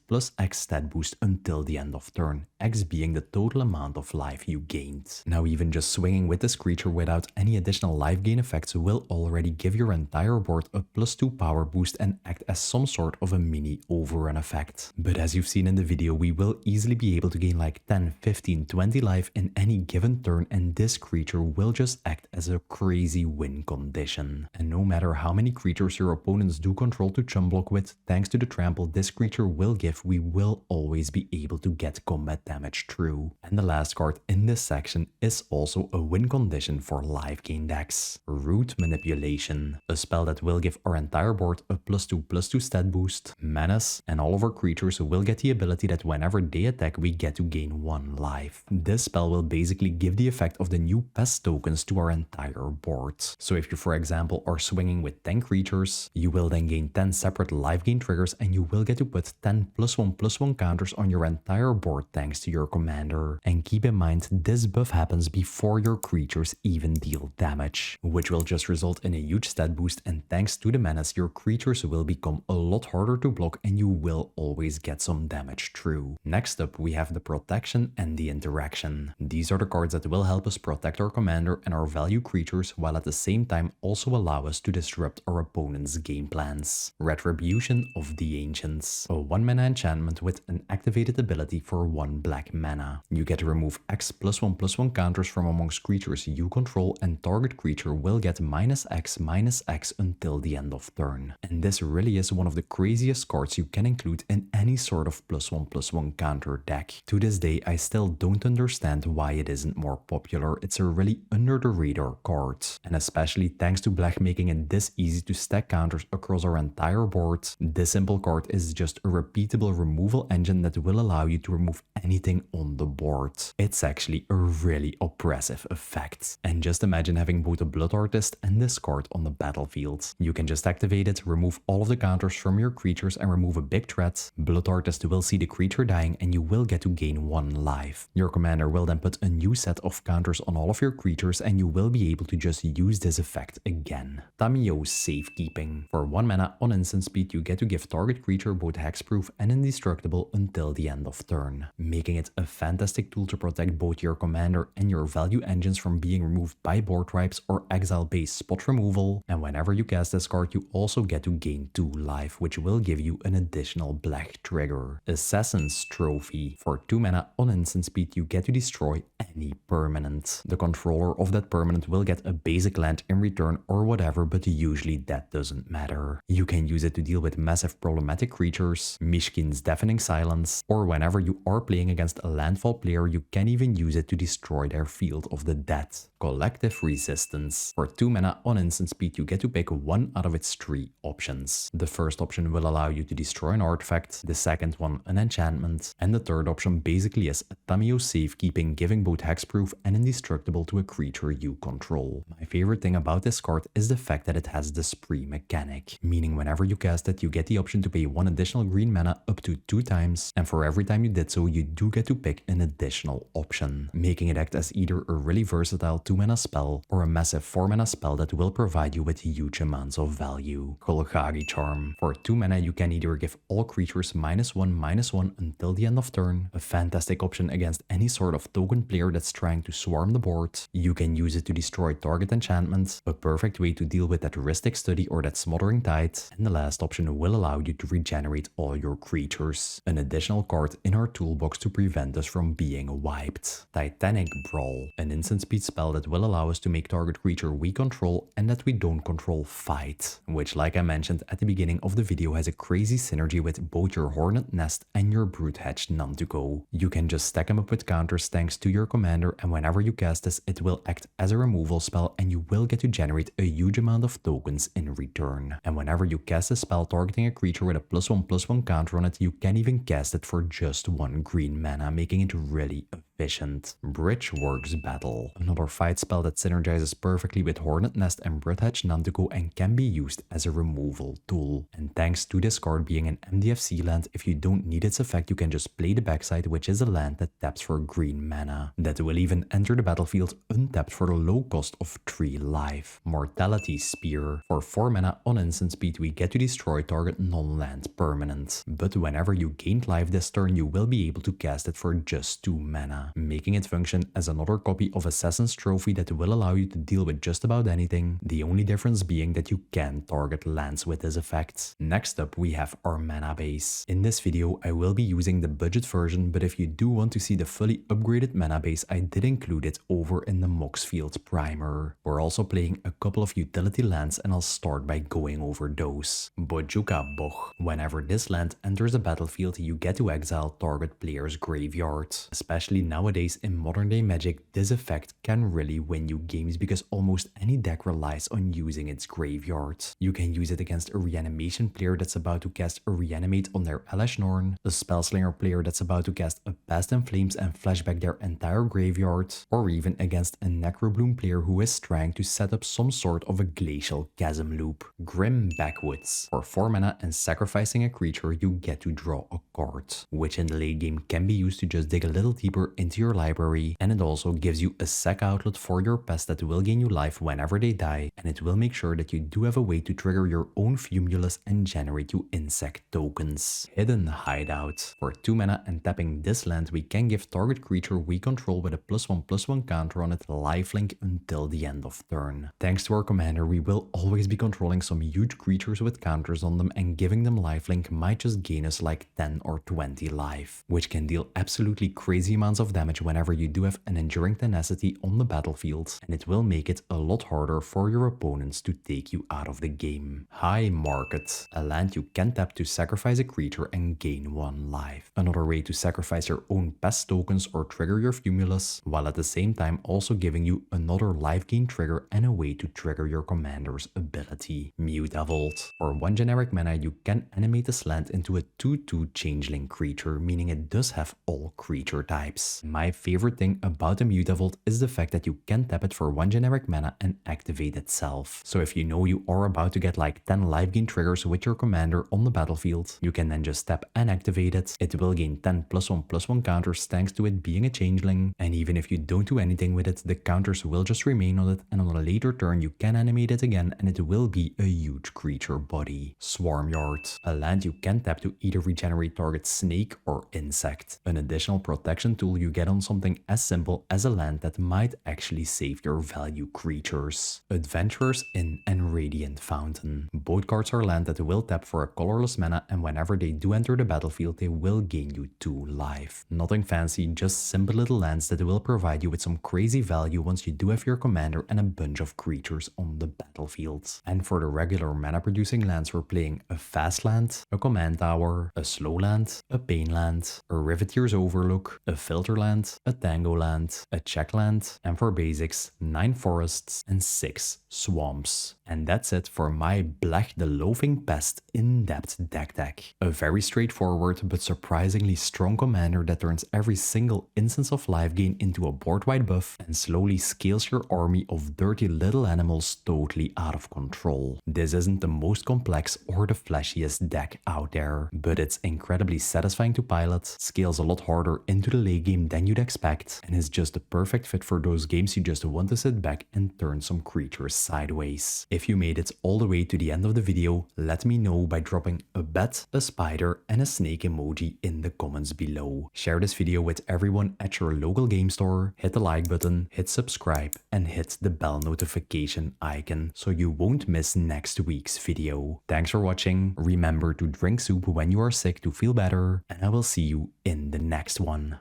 S1: stat boost until the end of turn, X being the total amount of life you gained. Now even just swinging with this creature without any additional life gain effects will already give your entire board a +2 power boost and act as some sort of a mini overrun effect. But as you've seen in the video, we will easily be able to gain like 10, 15, 20 life in any given turn, and this creature will just act as a crazy win condition. And no matter how many creatures your opponents do control to chum block with, thanks to the trample this creature will give, we will always be able to get combat damage through. And the last card in this section is also a win condition for life gain decks, Root Manipulation, a spell that will give our entire board a +2/+2 stat boost, menace, and all of our creatures will get the ability that whenever they attack we get to gain 1 life. This spell will basically give the effect of the new pest tokens to our entire board. So if you for example are swinging with 10 creatures, you will then gain 10 separate life gain triggers and you will get to put 10 +1/+1 counters on your entire board thanks to your commander. And keep in mind, this buff happens before your creatures even deal damage, which will just result in a huge stat boost, and thanks to the menace your creatures will become a lot harder to block and you will always get some damage through. Next up we have the Protection and the Interaction. These are the cards that will help us protect our commander and our value creatures while at the same time also allow us to disrupt our opponent's game plans. Retribution of the Ancients, a 1-mana enchantment with an activated ability for 1 black mana. You get to remove X +1/+1 counters from amongst creatures you control, and target creature will get -X/-X until the end of turn. And this really is one of the craziest cards you can include in any sort of +1/+1 counter deck. To this day, I still don't understand why it isn't more popular. It's a really under the radar card. And especially thanks to Blech making it this easy to stack counters across our entire board, this simple card is just a repeatable removal engine that will allow you to remove anything on the board. It's actually a really oppressive effect. And just imagine having both a Blood Artist and this card on the battlefield. You can just activate it, remove all of the counters from your creatures and remove a big threat. Blood Artist will see the creature dying and you will get to gain 1 life. Your commander will then put a new set of counters on all of your creatures and you will be able to just use this effect again. Tamiyo's Safekeeping. For 1 mana on instant speed, you get to give target creature both hexproof and indestructible until the end of turn, making it a fantastic tool to protect both your commander and your value engines from being removed by board wipes or exile-based spot removal. And whenever you cast this card, you also get to gain 2 life, which will give you an additional Blech trigger. Assassin's Trophy. For 2 mana on instant speed, you get to destroy any permanent. The controller of that permanent will get a basic land in return or whatever, but usually that doesn't matter. You can use it to deal with massive problematic creatures, Mishkin's Deafening Silence, or whenever you are playing against a landfall player, you can even use it to destroy their Field of the Dead. Collective Resistance. For 2 mana on instant speed, you get to pick 1 out of its 3 options. The first option will allow you to destroy an artifact, the second one an enchantment, and the third option basically is a Tamiyo Safekeeping, giving both hexproof and indestructible to a creature you control. My favorite thing about this card is the fact that it has the spree mechanic, meaning whenever you cast it, you get the option to pay 1 additional green mana up to 2 times, and for every time you did so, you do get to pick an additional option, making it act as either a really versatile 2 mana spell or a massive 4 mana spell that will provide you with huge amounts of value. Golgari Charm. For 2 mana, you can either give all creatures -1/-1 until the end of turn, a fantastic option against any sort of token player that's trying to swarm the board. You can use it to destroy target enchantments, a perfect way to deal with that Heuristic Study or that Smothering Tide, and the last option will allow you to regenerate all your creatures, an additional card in our toolbox to prevent us from being wiped. Titanic Brawl, an instant speed spell that will allow us to make target creature we control and that we don't control fight, which, like I mentioned at the beginning of the video, has a crazy synergy with both your Hornet Nest and your Broodhatch Nantuko. You can just stack them up with counters thanks to your commander, and whenever you cast this, it will act as a removal spell and you will get to generate a huge amount of tokens in return. And whenever you cast a spell targeting a creature with a +1/+1 counter on it, you can even cast it for just 1 green mana, making it really efficient. Bridgeworks Battle, another fight spell that synergizes perfectly with Hornet Nest and Broodhatch Nantuko and can be used as a removal tool. And thanks to this card being an MDFC land, if you don't need its effect, you can just play the backside, which is a land that taps for green mana. That will even enter the battlefield untapped for the low cost of 3 life. Mortality Spear. For 4 mana on instant speed, we get to destroy target non-land permanent. But whenever you gained life this turn, you will be able to cast it for just 2 mana, making it function as another copy of Assassin's Trophy that will allow you to deal with just about anything, the only difference being that you can target lands with this effect. Next up, we have our mana base. In this video, I will be using the budget version, but if you do want to see the fully upgraded mana base, I did include it over in the Moxfield primer. We're also playing a couple of utility lands and I'll start by going over those. Bojuka Boch. Whenever this land enters the battlefield, you get to exile target player's graveyard. Especially nowadays in modern day Magic, this effect can really win you games because almost any deck relies on using its graveyard. You can use it against a reanimation player that's about to cast a reanimate on their Elesh Norn, a spellslinger player that's about to cast a Pest in Flames and flashback their entire graveyard, or even against a Necrobloom player who is trying to set up some sort of a glacial chasm loop. Grim Backwoods. For 4 mana and sacrificing a creature, you get to draw a card, which in the late game can be used to just dig a little deeper into your library, and it also gives you a sack outlet for your pest that will gain you life whenever they die, and it will make sure that you do have a way to trigger your own Fumulus and generate you insect tokens. Hidden Hideout. For 2 mana and tapping this land, we can give target creature we control with a +1/+1 counter on it lifelink until the end of turn. Thanks to our commander, we will always be controlling some huge creatures with counters on them, and giving them lifelink might just gain us like 10 or 20 life, which can deal absolutely crazy amounts of damage whenever you do have an enduring tenacity on the battlefield, and it will make it a lot harder for your opponents to take you out of the game. High Market, a land you can tap to sacrifice a creature and gain 1 life. Another way to sacrifice your own pest tokens or trigger your Cumulus, while at the same time also giving you another life gain trigger and a way to trigger your commander's ability. Mutavault. For 1 generic mana, you can animate this land into a 2/2 changeling creature, meaning it does have all creature types. My favorite thing about the Mutavault is the fact that you can tap it for 1 generic mana and activate itself. So if you know you are about to get like 10 life gain triggers with your commander on the battlefield, you can then just tap and activate it. It will gain 10 +1/+1 counters thanks to it being a changeling, and even if you don't do anything with it, the counters will just remain on it, and on a later turn you can animate it again and it will be a huge creature body. Swarmyard, a land you can tap to either regenerate target snake or insect, an additional protection tool you get on something as simple as a land that might actually save your value creatures. Adventurer's Inn and Radiant Fountain. Both cards are land that will tap for a colorless mana, and whenever they do enter the battlefield they will gain you 2 life. Nothing fancy, just simple little lands that will provide you with some crazy value once you do have your commander and a bunch of creatures on the battlefield. And for the regular mana producing lands, we're playing a fast land, a command tower, a slow land, a pain land, a Riveteer's Overlook, a filter land, a tango land, a check land, and for basics, 9 forests and 6 swamps. And that's it for my Blech the Loafing Pest in-depth deck. A very straightforward but surprisingly strong commander that turns every single instance of life gain into a board-wide buff and slowly scales your army of dirty little animals totally out of control. This isn't the most complex or the flashiest deck out there, but it's incredibly satisfying to pilot, scales a lot harder into the late game than you'd expect, and is just the perfect fit for those games you just want to sit back and turn some creatures sideways. If you made it all the way to the end of the video, let me know by dropping a bat, a spider, and a snake emoji in the comments below. Share this video with everyone at your local game store, hit the like button, hit subscribe, and hit the bell notification icon so you won't miss next week's video. Thanks for watching, remember to drink soup when you are sick to feel better, and I will see you in the next one.